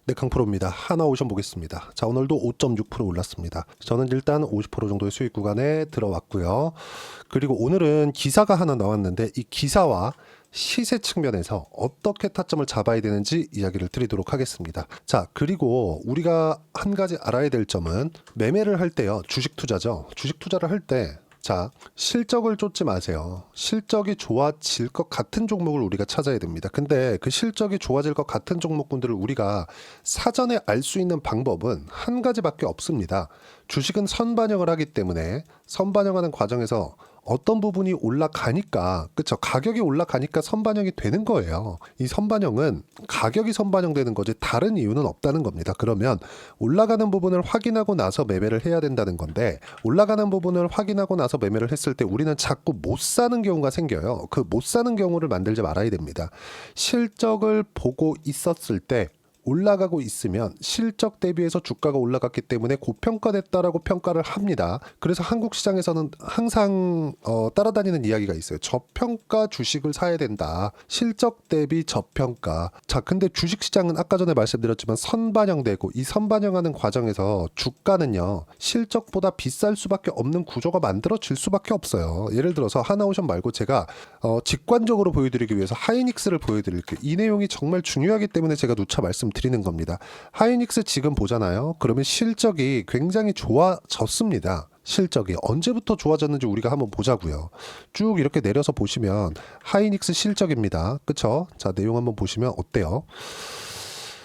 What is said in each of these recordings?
네, 강프로입니다. 하나오션 보겠습니다. 자, 오늘도 5.6% 올랐습니다. 저는 일단 50% 정도의 수익 구간에 들어왔고요. 그리고 오늘은 기사가 하나 나왔는데 이 기사와 시세 측면에서 어떻게 타점을 잡아야 되는지 이야기를 드리도록 하겠습니다. 자, 그리고 우리가 한 가지 알아야 될 점은 매매를 할 때요. 주식 투자죠. 주식 투자를 할 때 자, 실적을 쫓지 마세요. 실적이 좋아질 것 같은 종목을 우리가 찾아야 됩니다. 근데 그 실적이 좋아질 것 같은 종목군들을 우리가 사전에 알 수 있는 방법은 한 가지밖에 없습니다. 주식은 선반영을 하기 때문에 선반영하는 과정에서 어떤 부분이 올라가니까, 그쵸? 가격이 올라가니까 선반영이 되는 거예요. 이 선반영은 가격이 선반영되는 거지 다른 이유는 없다는 겁니다. 그러면 올라가는 부분을 확인하고 나서 매매를 해야 된다는 건데, 올라가는 부분을 확인하고 나서 매매를 했을 때 우리는 자꾸 못 사는 경우가 생겨요. 그 못 사는 경우를 만들지 말아야 됩니다. 실적을 보고 있었을 때 올라가고 있으면 실적 대비해서 주가가 올라갔기 때문에 고평가됐다라고 평가를 합니다. 그래서 한국 시장에서는 항상 따라다니는 이야기가 있어요. 저평가 주식을 사야 된다. 실적 대비 저평가. 자, 근데 주식 시장은 아까 전에 말씀드렸지만 선반영되고 이 선반영하는 과정에서 주가는요. 실적보다 비쌀 수밖에 없는 구조가 만들어질 수밖에 없어요. 예를 들어서 하나오션 말고 제가 직관적으로 보여드리기 위해서 하이닉스를 보여드릴게요. 이 내용이 정말 중요하기 때문에 제가 누차 말씀드리는 겁니다. 하이닉스 지금 보잖아요. 그러면 실적이 굉장히 좋아졌습니다. 실적이 언제부터 좋아졌는지 우리가 한번 보자고요. 쭉 이렇게 내려서 보시면 하이닉스 실적입니다. 그쵸? 자, 내용 한번 보시면 어때요?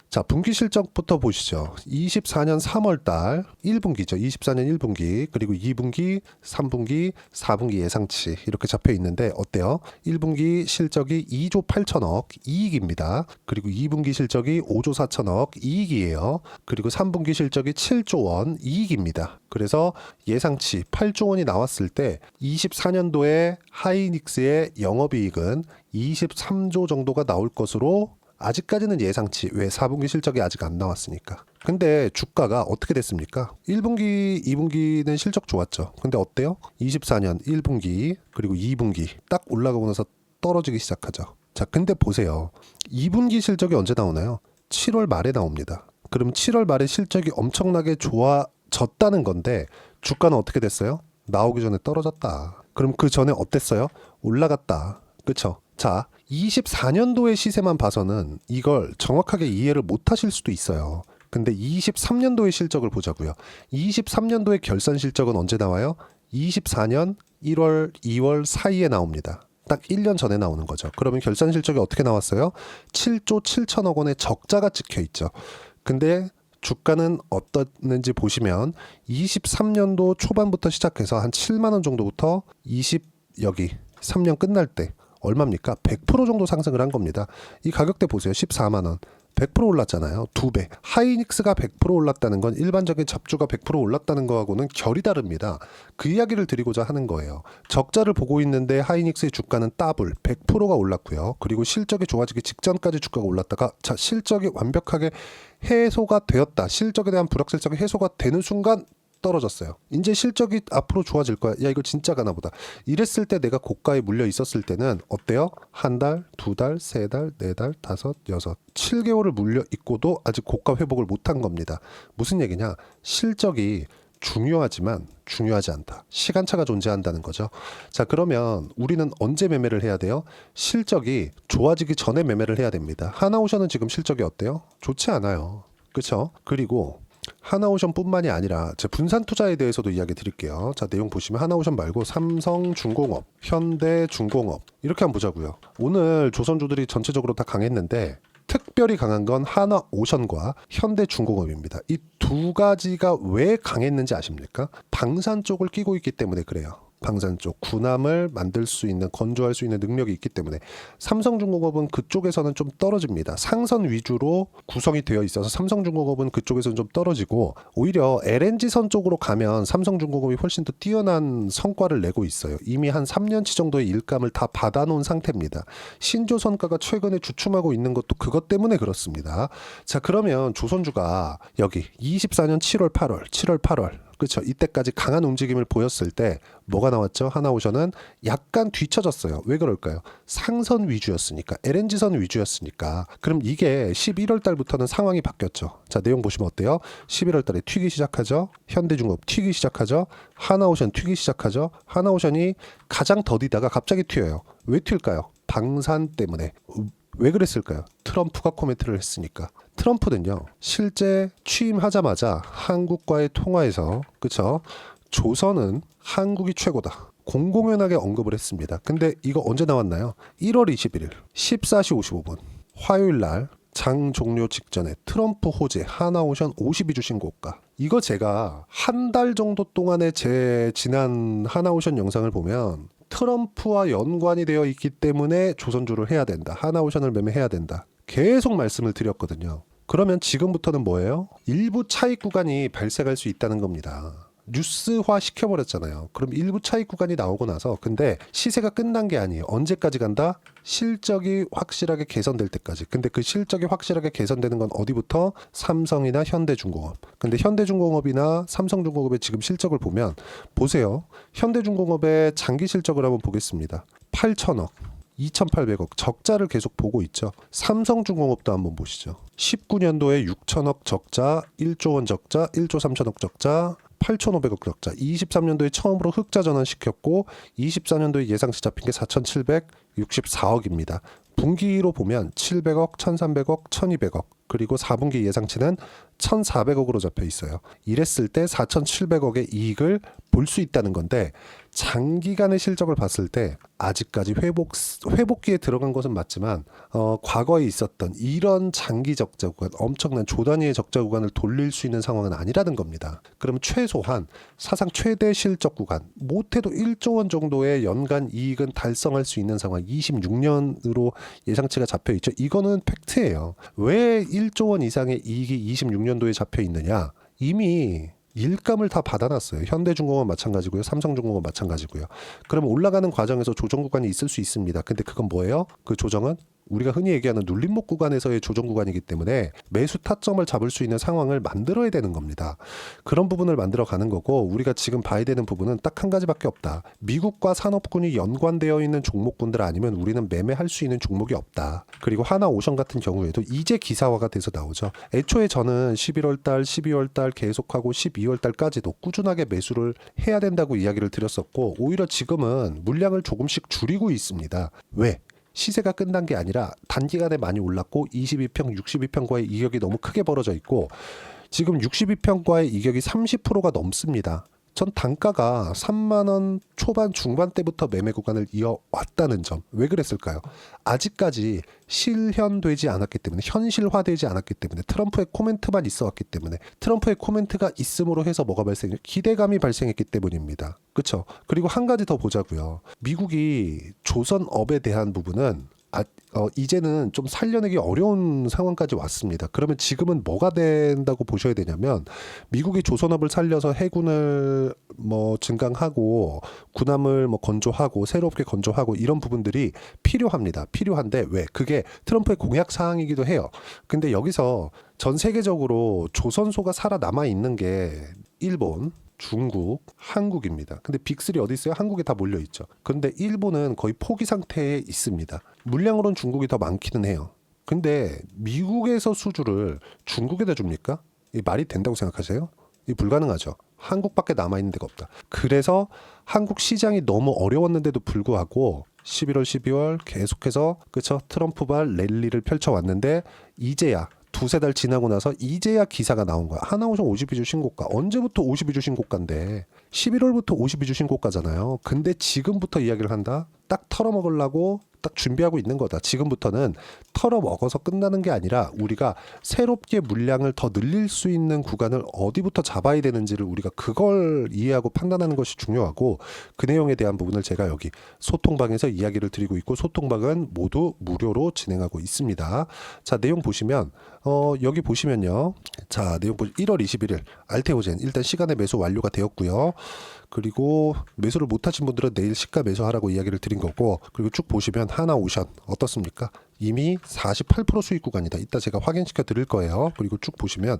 자, 분기 실적부터 보시죠. 24년 3월달 1분기죠. 24년 1분기, 그리고 2분기, 3분기, 4분기 예상치 이렇게 잡혀 있는데 어때요? 1분기 실적이 2조 8천억 이익입니다. 그리고 2분기 실적이 5조 4천억 이익이에요. 그리고 3분기 실적이 7조 원 이익입니다. 그래서 예상치 8조 원이 나왔을 때 24년도에 하이닉스의 영업이익은 23조 정도가 나올 것으로 아직까지는 예상치. 왜? 4분기 실적이 아직 안 나왔으니까. 근데 주가가 어떻게 됐습니까? 1분기, 2분기는 실적 좋았죠. 근데 어때요? 24년 1분기 그리고 2분기 딱 올라가고 나서 떨어지기 시작하죠. 자, 근데 보세요. 2분기 실적이 언제 나오나요? 7월 말에 나옵니다. 그럼 7월 말에 실적이 엄청나게 좋아졌다는 건데 주가는 어떻게 됐어요? 나오기 전에 떨어졌다. 그럼 그 전에 어땠어요? 올라갔다. 그쵸? 자, 24년도의 시세만 봐서는 이걸 정확하게 이해를 못 하실 수도 있어요. 근데 23년도의 실적을 보자고요. 23년도의 결산 실적은 언제 나와요? 24년 1월, 2월 사이에 나옵니다. 딱 1년 전에 나오는 거죠. 그러면 결산 실적이 어떻게 나왔어요? 7조 7천억 원의 적자가 찍혀 있죠. 근데 주가는 어떻는지 보시면 23년도 초반부터 시작해서 한 7만 원 정도부터 여기 3년 끝날 때 얼마입니까? 100% 정도 상승을 한 겁니다. 이 가격대 보세요. 14만 원. 100% 올랐잖아요. 2배. 하이닉스가 100% 올랐다는 건 일반적인 잡주가 100% 올랐다는 거하고는 결이 다릅니다. 그 이야기를 드리고자 하는 거예요. 적자를 보고 있는데 하이닉스의 주가는 더블 100%가 올랐고요. 그리고 실적이 좋아지기 직전까지 주가가 올랐다가 자, 실적이 완벽하게 해소가 되었다. 실적에 대한 불확실성이 해소가 되는 순간 떨어졌어요. 이제 실적이 앞으로 좋아질 거야. 야, 이거 진짜 가나 보다. 이랬을 때 내가 고가에 물려 있었을 때는 어때요? 한 달, 두 달, 세 달, 네 달, 다섯, 여섯, 7개월을 물려 있고도 아직 고가 회복을 못한 겁니다. 무슨 얘기냐? 실적이 중요하지만 중요하지 않다. 시간차가 존재한다는 거죠. 자, 그러면 우리는 언제 매매를 해야 돼요? 실적이 좋아지기 전에 매매를 해야 됩니다. 하나오션은 지금 실적이 어때요? 좋지 않아요. 그렇죠? 그리고 하나오션뿐만이 아니라 제 분산 투자에 대해서도 이야기 드릴게요. 자, 내용 보시면 하나오션 말고 삼성중공업, 현대중공업 이렇게 한번 보자고요. 오늘 조선주들이 전체적으로 다 강했는데 특별히 강한 건 하나오션과 현대중공업입니다. 이 두 가지가 왜 강했는지 아십니까? 방산 쪽을 끼고 있기 때문에 그래요. 방산 쪽 군함을 만들 수 있는 건조할 수 있는 능력이 있기 때문에 삼성중공업은 그쪽에서는 좀 떨어집니다. 상선 위주로 구성이 되어 있어서 삼성중공업은 그쪽에서는 좀 떨어지고 오히려 LNG선 쪽으로 가면 삼성중공업이 훨씬 더 뛰어난 성과를 내고 있어요. 이미 한 3년치 정도의 일감을 다 받아놓은 상태입니다. 신조선가가 최근에 주춤하고 있는 것도 그것 때문에 그렇습니다. 자, 그러면 조선주가 여기 24년 7월 8월 그렇죠. 이때까지 강한 움직임을 보였을 때 뭐가 나왔죠? 하나오션은 약간 뒤쳐졌어요. 왜 그럴까요? 상선 위주였으니까, LNG선 위주였으니까. 그럼 이게 11월 달부터는 상황이 바뀌었죠. 자, 내용 보시면 어때요? 11월 달에 튀기 시작하죠. 현대중공업 튀기 시작하죠. 하나오션 튀기 시작하죠. 하나오션이 가장 더디다가 갑자기 튀어요. 왜 튈까요? 방산 때문에. 왜 그랬을까요? 트럼프가 코멘트를 했으니까. 트럼프는요, 실제 취임하자마자 한국과의 통화에서, 그쵸? 조선은 한국이 최고다. 공공연하게 언급을 했습니다. 근데 이거 언제 나왔나요? 1월 21일 14시 55분 화요일 날 장 종료 직전에 트럼프 호재 하나오션 52주 신고가. 이거 제가 한 달 정도 동안에 제 지난 하나오션 영상을 보면 트럼프와 연관이 되어 있기 때문에 조선주를 해야 된다. 하나오션을 매매해야 된다. 계속 말씀을 드렸거든요. 그러면 지금부터는 뭐예요? 일부 차익 구간이 발생할 수 있다는 겁니다. 뉴스화 시켜버렸잖아요. 그럼 일부 차익 구간이 나오고 나서 근데 시세가 끝난 게 아니에요. 언제까지 간다? 실적이 확실하게 개선될 때까지. 근데 그 실적이 확실하게 개선되는 건 어디부터? 삼성이나 현대중공업. 근데 현대중공업이나 삼성중공업의 지금 실적을 보면 보세요. 현대중공업의 장기 실적을 한번 보겠습니다. 8천억. 2,800억 적자를 계속 보고 있죠. 삼성중공업도 한번 보시죠. 19년도에 6천억 적자, 1조 원 적자, 1조 3천억 적자, 8,500억 적자. 23년도에 처음으로 흑자 전환시켰고 24년도에 예상치 잡힌 게 4,764억입니다. 분기로 보면 700억, 1,300억, 1,200억. 그리고 4분기 예상치는 1,400억으로 잡혀 있어요. 이랬을 때 4,700억의 이익을 볼 수 있다는 건데 장기간의 실적을 봤을 때 아직까지 회복기에 들어간 것은 맞지만 과거에 있었던 이런 장기 적자 구간, 엄청난 조 단위의 적자 구간을 돌릴 수 있는 상황은 아니라는 겁니다. 그러면 최소한 사상 최대 실적 구간, 못해도 1조 원 정도의 연간 이익은 달성할 수 있는 상황, 26년으로 예상치가 잡혀 있죠. 이거는 팩트예요. 왜 1조 원 이상의 이익이 26년도에 잡혀 있느냐? 이미 일감을 다 받아놨어요. 현대중공업 마찬가지고요. 삼성중공업 마찬가지고요. 그럼 올라가는 과정에서 조정 구간이 있을 수 있습니다. 근데 그건 뭐예요? 그 조정은 우리가 흔히 얘기하는 눌림목 구간에서의 조정 구간이기 때문에 매수 타점을 잡을 수 있는 상황을 만들어야 되는 겁니다. 그런 부분을 만들어 가는 거고 우리가 지금 봐야 되는 부분은 딱 한 가지밖에 없다. 미국과 산업군이 연관되어 있는 종목군들 아니면 우리는 매매할 수 있는 종목이 없다. 그리고 하나오션 같은 경우에도 이제 기사화가 돼서 나오죠. 애초에 저는 11월 달, 12월 달 계속하고 12월 달까지도 꾸준하게 매수를 해야 된다고 이야기를 드렸었고 오히려 지금은 물량을 조금씩 줄이고 있습니다. 왜? 시세가 끝난 게 아니라 단기간에 많이 올랐고 22평, 62평과의 이격이 너무 크게 벌어져 있고 지금 62평과의 이격이 30%가 넘습니다. 전 단가가 3만 원 초반 중반 때부터 매매 구간을 이어왔다는 점. 왜 그랬을까요? 아직까지 실현되지 않았기 때문에 현실화되지 않았기 때문에 트럼프의 코멘트만 있어 왔기 때문에 트럼프의 코멘트가 있음으로 해서 뭐가 발생해요? 기대감이 발생했기 때문입니다. 그렇죠? 그리고 한 가지 더 보자고요. 미국이 조선업에 대한 부분은 이제는 좀 살려내기 어려운 상황까지 왔습니다. 그러면 지금은 뭐가 된다고 보셔야 되냐면 미국이 조선업을 살려서 해군을 증강하고 군함을 건조하고 새롭게 건조하고 이런 부분들이 필요합니다. 필요한데 왜? 그게 트럼프의 공약 사항이기도 해요. 근데 여기서 전 세계적으로 조선소가 살아남아 있는 게 일본, 중국, 한국입니다. 근데 빅3 어디 있어요? 한국에 다 몰려 있죠. 근데 일본은 거의 포기 상태에 있습니다. 물량으로는 중국이 더 많기는 해요. 근데 미국에서 수주를 중국에다 줍니까? 이 말이 된다고 생각하세요? 이 불가능하죠. 한국밖에 남아있는 데가 없다. 그래서 한국 시장이 너무 어려웠는데도 불구하고 11월, 12월 계속해서 그쵸? 트럼프발 랠리를 펼쳐왔는데 이제야 두세 달 지나고 나서 이제야 기사가 나온 거야. 하나오션 52주 신고가. 언제부터 52주 신고가인데 11월부터 52주 신고가잖아요. 근데 지금부터 이야기를 한다? 딱 털어먹으려고 딱 준비하고 있는 거다. 지금부터는 털어먹어서 끝나는 게 아니라 우리가 새롭게 물량을 더 늘릴 수 있는 구간을 어디부터 잡아야 되는지를 우리가 그걸 이해하고 판단하는 것이 중요하고 그 내용에 대한 부분을 제가 여기 소통방에서 이야기를 드리고 있고 소통방은 모두 무료로 진행하고 있습니다. 자, 내용 보시면 여기 보시면요. 자, 내용 1월 21일 알테오젠 일단 시간의 매수 완료가 되었고요. 그리고 매수를 못하신 분들은 내일 시가 매수하라고 이야기를 드린 거고 그리고 쭉 보시면 하나오션 어떻습니까? 이미 48% 수익 구간이다. 이따 제가 확인시켜 드릴 거예요. 그리고 쭉 보시면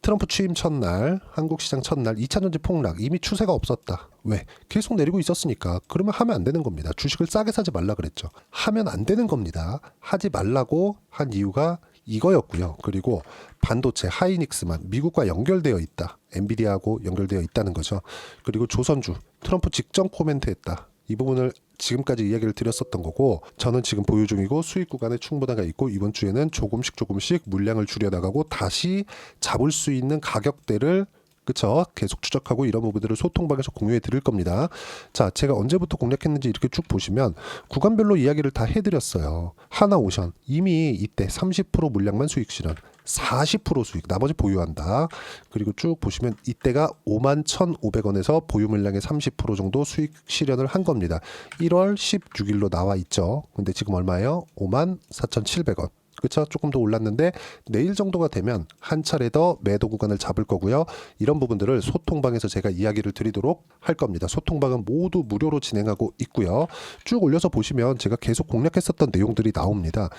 트럼프 취임 첫날, 한국 시장 첫날 2차전지 폭락, 이미 추세가 없었다. 왜? 계속 내리고 있었으니까. 그러면 하면 안 되는 겁니다. 주식을 싸게 사지 말라 그랬죠. 하면 안 되는 겁니다. 하지 말라고 한 이유가 이거였고요. 그리고 반도체 하이닉스만 미국과 연결되어 있다. 엔비디아하고 연결되어 있다는 거죠. 그리고 조선주 트럼프 직전 코멘트했다. 이 부분을 지금까지 이야기를 드렸었던 거고, 저는 지금 보유 중이고 수익 구간에 충분화가 있고 이번 주에는 조금씩 물량을 줄여나가고 다시 잡을 수 있는 가격대를 그쵸? 계속 추적하고 이런 부분들을 소통방에서 공유해 드릴 겁니다. 자, 제가 언제부터 공략했는지 이렇게 쭉 보시면 구간별로 이야기를 다 해드렸어요. 하나오션 이미 이때 30% 물량만 수익 실현, 40% 수익, 나머지 보유한다. 그리고 쭉 보시면 이때가 51,500원에서 보유 물량의 30% 정도 수익 실현을 한 겁니다. 1월 16일로 나와 있죠. 근데 지금 얼마예요? 54,700원. 그쵸? 조금 더 올랐는데 내일 정도가 되면 한 차례 더 매도 구간을 잡을 거고요. 이런 부분들을 소통방에서 제가 이야기를 드리도록 할 겁니다. 소통방은 모두 무료로 진행하고 있고요. 쭉 올려서 보시면 제가 계속 공략했었던 내용들이 나옵니다.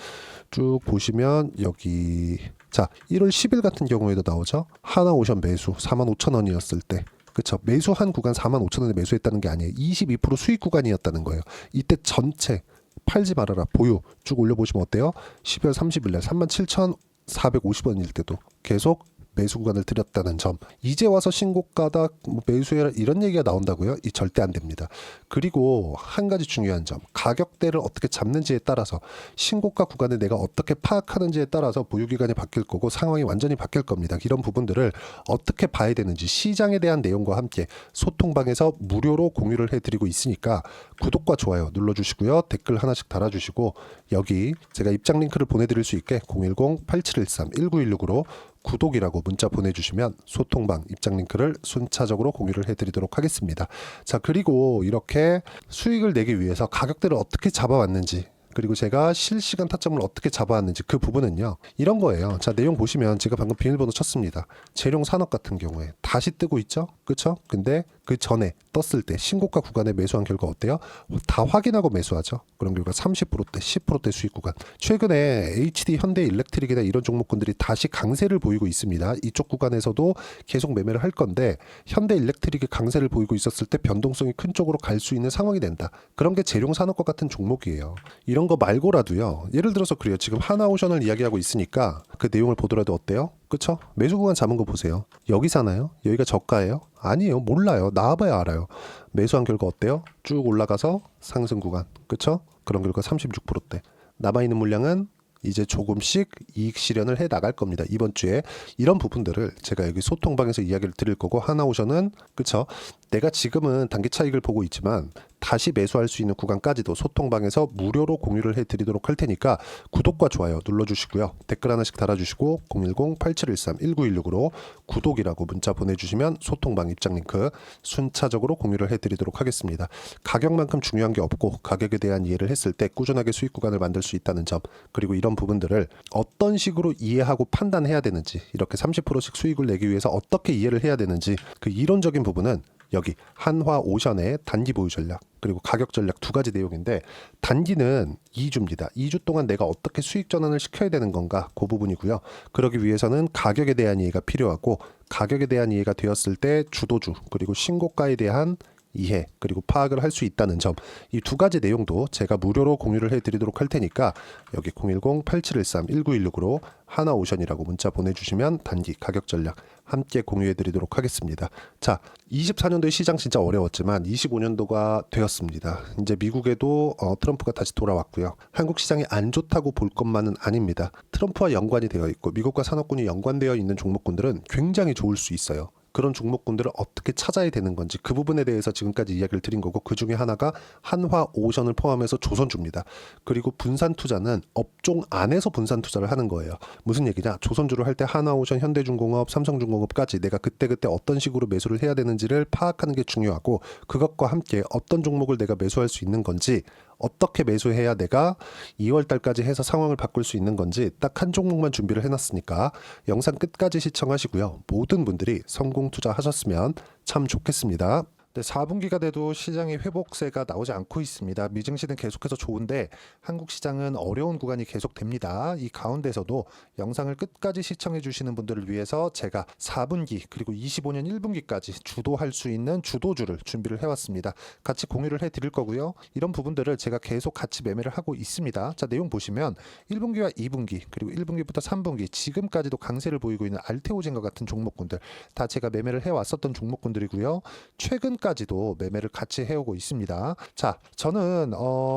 쭉 보시면 여기 자 1월 10일 같은 경우에도 나오죠. 하나오션 매수 45,000원이었을 때 그쵸? 매수한 구간 45,000원에 매수했다는 게 아니에요. 22% 수익 구간이었다는 거예요. 이때 전체 팔지 말아라 보유 쭉 올려보시면 어때요? 12월 30일날 37,450원일 때도 계속 매수 구간을 드렸다는 점. 이제 와서 신고가다 매수해라 이런 얘기가 나온다고요? 이 절대 안 됩니다. 그리고 한 가지 중요한 점, 가격대를 어떻게 잡는지에 따라서 신고가 구간을 내가 어떻게 파악하는지에 따라서 보유 기간이 바뀔 거고 상황이 완전히 바뀔 겁니다. 이런 부분들을 어떻게 봐야 되는지 시장에 대한 내용과 함께 소통방에서 무료로 공유를 해드리고 있으니까 구독과 좋아요 눌러주시고요. 댓글 하나씩 달아주시고 여기 제가 입장 링크를 보내드릴 수 있게 010-8713-1916으로 구독이라고 문자 보내주시면 소통방 입장 링크를 순차적으로 공유를 해드리도록 하겠습니다. 자, 그리고 이렇게 수익을 내기 위해서 가격대를 어떻게 잡아왔는지, 그리고 제가 실시간 타점을 어떻게 잡아왔는지 그 부분은요 이런 거예요. 자, 내용 보시면 제가 방금 비밀번호 쳤습니다. 재룡산업 같은 경우에 다시 뜨고 있죠, 그쵸? 근데 그 전에 떴을 때 신고가 구간에 매수한 결과 어때요? 다 확인하고 매수하죠. 그런 결과 30%대 10%대 수익 구간. 최근에 HD 현대일렉트릭이나 이런 종목군들이 다시 강세를 보이고 있습니다. 이쪽 구간에서도 계속 매매를 할 건데 현대일렉트릭이 강세를 보이고 있었을 때 변동성이 큰 쪽으로 갈 수 있는 상황이 된다. 그런 게 재룡산업과 같은 종목이에요. 이런 거 말고라도요. 예를 들어서 그래요. 지금 하나오션을 이야기하고 있으니까 그 내용을 보더라도 어때요? 그쵸? 매수 구간 잡은 거 보세요. 여기 사나요? 여기가 저가예요? 아니에요. 몰라요. 나와봐야 알아요. 매수한 결과 어때요? 쭉 올라가서 상승 구간. 그쵸? 그런 결과 36%대. 남아있는 물량은 이제 조금씩 이익 실현을 해 나갈 겁니다. 이번 주에 이런 부분들을 제가 여기 소통방에서 이야기를 드릴 거고, 하나오션은 그쵸? 내가 지금은 단기 차익을 보고 있지만 다시 매수할 수 있는 구간까지도 소통방에서 무료로 공유를 해드리도록 할 테니까 구독과 좋아요 눌러주시고요. 댓글 하나씩 달아주시고 010-8713-1916으로 구독이라고 문자 보내주시면 소통방 입장 링크 순차적으로 공유를 해드리도록 하겠습니다. 가격만큼 중요한 게 없고 가격에 대한 이해를 했을 때 꾸준하게 수익 구간을 만들 수 있다는 점, 그리고 이런 부분들을 어떤 식으로 이해하고 판단해야 되는지, 이렇게 30%씩 수익을 내기 위해서 어떻게 이해를 해야 되는지 그 이론적인 부분은 여기 한화오션의 단기 보유 전략 그리고 가격 전략 두 가지 내용인데, 단기는 2주입니다. 2주 동안 내가 어떻게 수익 전환을 시켜야 되는 건가, 그 부분이고요. 그러기 위해서는 가격에 대한 이해가 필요하고, 가격에 대한 이해가 되었을 때 주도주 그리고 신고가에 대한 이해 그리고 파악을 할 수 있다는 점, 이 두 가지 내용도 제가 무료로 공유를 해드리도록 할 테니까 여기 010-8713-1916으로 하나오션이라고 문자 보내주시면 단기 가격 전략 함께 공유해드리도록 하겠습니다. 자, 24년도의 시장 진짜 어려웠지만 25년도가 되었습니다. 이제 미국에도 트럼프가 다시 돌아왔고요. 한국 시장이 안 좋다고 볼 것만은 아닙니다. 트럼프와 연관이 되어 있고 미국과 산업군이 연관되어 있는 종목군들은 굉장히 좋을 수 있어요. 그런 종목군들을 어떻게 찾아야 되는 건지 그 부분에 대해서 지금까지 이야기를 드린 거고, 그 중에 하나가 한화오션을 포함해서 조선주입니다. 그리고 분산 투자는 업종 안에서 분산 투자를 하는 거예요. 무슨 얘기냐? 조선주를 할 때 하나오션, 현대중공업, 삼성중공업까지 내가 그때그때 어떤 식으로 매수를 해야 되는지를 파악하는 게 중요하고, 그것과 함께 어떤 종목을 내가 매수할 수 있는 건지, 어떻게 매수해야 내가 2월 달까지 해서 상황을 바꿀 수 있는 건지 딱 한 종목만 준비를 해놨으니까 영상 끝까지 시청하시고요. 모든 분들이 성공 투자하셨으면 참 좋겠습니다. 네, 4분기가 돼도 시장의 회복세가 나오지 않고 있습니다. 미증시는 계속해서 좋은데 한국 시장은 어려운 구간이 계속됩니다. 이 가운데서도 영상을 끝까지 시청해 주시는 분들을 위해서 제가 4분기 그리고 25년 1분기까지 주도할 수 있는 주도주를 준비를 해왔습니다. 같이 공유를 해드릴 거고요. 이런 부분들을 제가 계속 같이 매매를 하고 있습니다. 자, 내용 보시면 1분기와 2분기 그리고 1분기부터 3분기 지금까지도 강세를 보이고 있는 알테오젠과 같은 종목군들 다 제가 매매를 해왔었던 종목군들이고요. 최근까지도 매매를 같이 해오고 있습니다. 자, 저는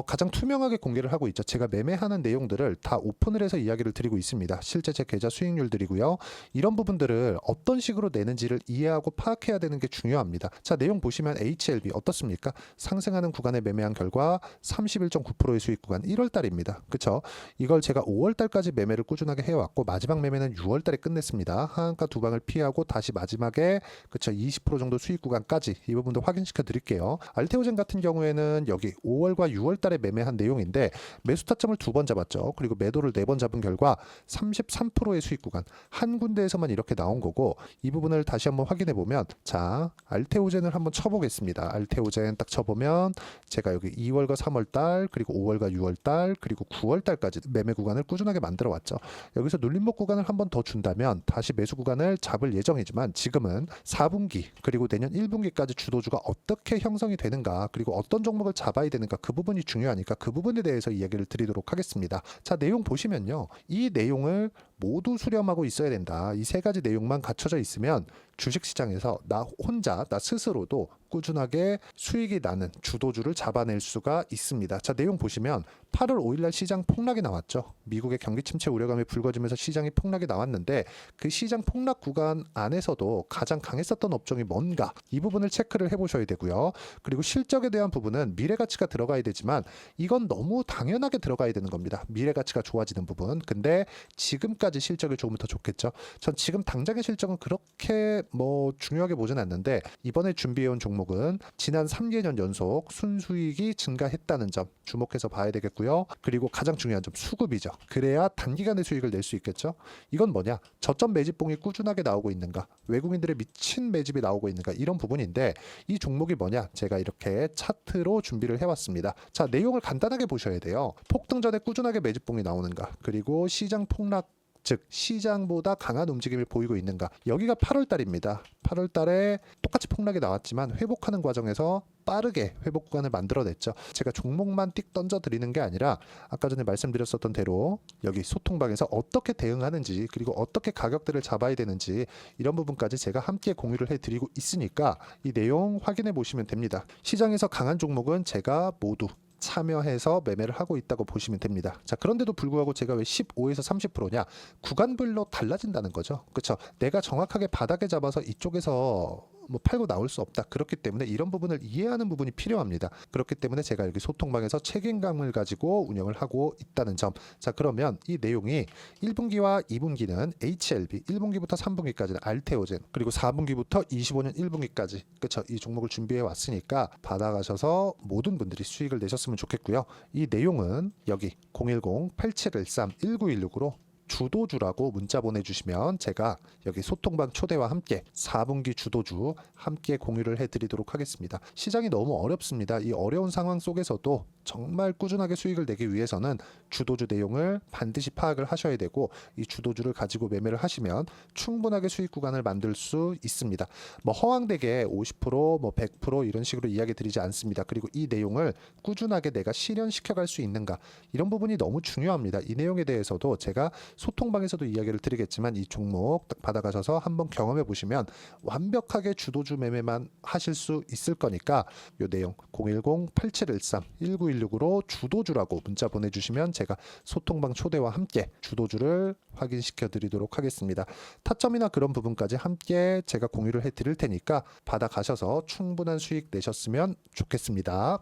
가장 투명하게 공개를 하고 있죠. 제가 매매하는 내용들을 다 오픈을 해서 이야기를 드리고 있습니다. 실제 제 계좌 수익률들이고요. 이런 부분들을 어떤 식으로 내는지를 이해하고 파악해야 되는 게 중요합니다. 자, 내용 보시면 HLB 어떻습니까? 상승하는 구간에 매매한 결과 31.9%의 수익 구간 1월 달입니다. 그쵸? 이걸 제가 5월 달까지 매매를 꾸준하게 해왔고 마지막 매매는 6월 달에 끝냈습니다. 하한가 두 방을 피하고 다시 마지막에 그쵸? 20% 정도 수익 구간까지 이 부분도 확인시켜 드릴게요. 알테오젠 같은 경우에는 여기 5월과 6월 달에 매매한 내용인데 매수 타점을 2번 잡았죠. 그리고 매도를 4번 잡은 결과 33%의 수익 구간 한 군데에서만 이렇게 나온 거고 이 부분을 다시 한번 확인해 보면 자, 알테오젠을 한번 쳐보겠습니다. 알테오젠 딱 쳐보면 제가 여기 2월과 3월 달 그리고 5월과 6월 달 그리고 9월 달까지 매매 구간을 꾸준하게 만들어 왔죠. 여기서 눌림목 구간을 한번 더 준다면 다시 매수 구간을 잡을 예정이지만 지금은 4분기 그리고 내년 1분기까지 주도주가 어떻게 형성이 되는가 그리고 어떤 종목을 잡아야 되는가 그 부분이 중요하니까 그 부분에 대해서 이야기를 드리도록 하겠습니다. 자, 내용 보시면요. 이 내용을 모두 수렴하고 있어야 된다. 이 세 가지 내용만 갖춰져 있으면 주식시장에서 나 혼자 나 스스로도 꾸준하게 수익이 나는 주도주를 잡아낼 수가 있습니다. 자, 내용 보시면 8월 5일날 시장 폭락이 나왔죠. 미국의 경기 침체 우려감이 불거지면서 시장이 폭락이 나왔는데 그 시장 폭락 구간 안에서도 가장 강했었던 업종이 뭔가 이 부분을 체크를 해보셔야 되고요. 그리고 실적에 대한 부분은 미래가치가 들어가야 되지만 이건 너무 당연하게 들어가야 되는 겁니다. 미래가치가 좋아지는 부분. 근데 지금까지 실적이 좋으면 더 좋겠죠. 전 지금 당장의 실적은 그렇게 중요하게 보진 않는데 이번에 준비해온 종목은 지난 3개년 연속 순수익이 증가했다는 점 주목해서 봐야 되겠고요. 그리고 가장 중요한 점 수급이죠. 그래야 단기간에 수익을 낼 수 있겠죠. 이건 뭐냐? 저점 매집봉이 꾸준하게 나오고 있는가? 외국인들의 미친 매집이 나오고 있는가? 이런 부분인데 이 종목이 뭐냐? 제가 이렇게 차트로 준비를 해왔습니다. 자, 내용을 간단하게 보셔야 돼요. 폭등 전에 꾸준하게 매집봉이 나오는가? 그리고 시장 폭락 즉 시장보다 강한 움직임을 보이고 있는가. 여기가 8월 달입니다. 8월 달에 똑같이 폭락이 나왔지만 회복하는 과정에서 빠르게 회복 구간을 만들어냈죠. 제가 종목만 띡 던져 드리는 게 아니라 아까 전에 말씀드렸었던 대로 여기 소통방에서 어떻게 대응하는지 그리고 어떻게 가격들을 잡아야 되는지 이런 부분까지 제가 함께 공유를 해드리고 있으니까 이 내용 확인해 보시면 됩니다. 시장에서 강한 종목은 제가 모두 참여해서 매매를 하고 있다고 보시면 됩니다. 자, 그런데도 불구하고 제가 왜 15에서 30%냐? 구간별로 달라진다는 거죠. 그렇죠? 내가 정확하게 바닥에 잡아서 이쪽에서 팔고 나올 수 없다. 그렇기 때문에 이런 부분을 이해하는 부분이 필요합니다. 그렇기 때문에 제가 여기 소통방에서 책임감을 가지고 운영을 하고 있다는 점. 자, 그러면 이 내용이 1분기와 2분기는 HLB, 1분기부터 3분기까지는 알테오젠, 그리고 4분기부터 25년 1분기까지 그렇죠? 이 종목을 준비해 왔으니까 받아가셔서 모든 분들이 수익을 내셨으면 좋겠고요. 이 내용은 여기 010-8713-1916으로 주도주라고 문자 보내주시면 제가 여기 소통방 초대와 함께 4분기 주도주 함께 공유를 해드리도록 하겠습니다. 시장이 너무 어렵습니다. 이 어려운 상황 속에서도 정말 꾸준하게 수익을 내기 위해서는 주도주 내용을 반드시 파악을 하셔야 되고 이 주도주를 가지고 매매를 하시면 충분하게 수익 구간을 만들 수 있습니다. 허황되게 50%, 100% 이런 식으로 이야기 드리지 않습니다. 그리고 이 내용을 꾸준하게 내가 실현시켜갈 수 있는가 이런 부분이 너무 중요합니다. 이 내용에 대해서도 제가 소통방에서도 이야기를 드리겠지만 이 종목 딱 받아가셔서 한번 경험해 보시면 완벽하게 주도주 매매만 하실 수 있을 거니까 이 내용 010-8713-1916으로 주도주라고 문자 보내주시면 제가 소통방 초대와 함께 주도주를 확인시켜 드리도록 하겠습니다. 타점이나 그런 부분까지 함께 제가 공유를 해 드릴 테니까 받아가셔서 충분한 수익 내셨으면 좋겠습니다.